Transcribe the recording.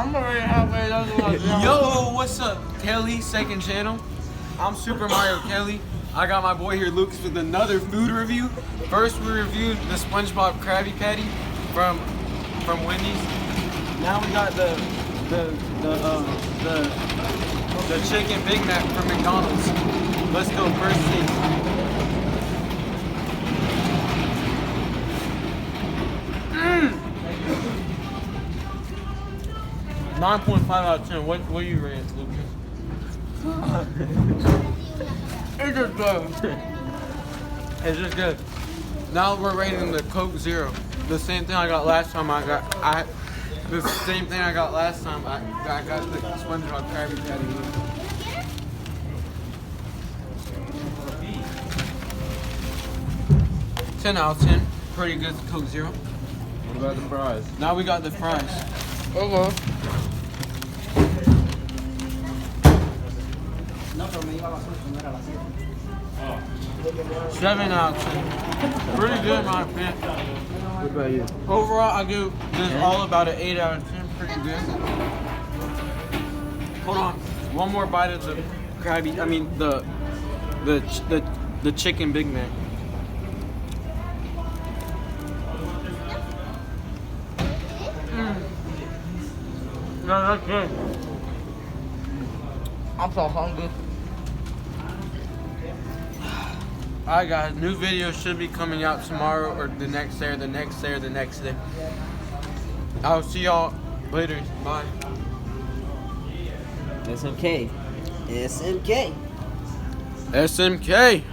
I'm already halfway done. Yo, what's up, Kelly? Second channel. I'm Super Mario Kelly. I got my boy here, Lucas, with another food review. First, we reviewed the SpongeBob Krabby Patty from Wendy's. Now we got the Chicken Big Mac from McDonald's. Let's go, first taste. 9.5 out of 10. What do you rate it, Lucas? It's just good. It's just good. Now we're rating the Coke Zero. The same thing I got last time. The same thing I got last time. I got the SpongeBob Krabby Patty. 10 out of 10. Pretty good Coke Zero. What about the fries? Now we got the fries. Okay. 7 out of 10. Pretty good, in my opinion. What about you? Overall, I give this all about an 8 out of 10. Pretty good. Hold on. One more bite of the Krabby. I mean the Chicken Big Mac. No, that's good. I'm so hungry. Alright guys, new video should be coming out tomorrow or the next day or the next day or the next day. I'll see y'all later. Bye. SMK. SMK. SMK.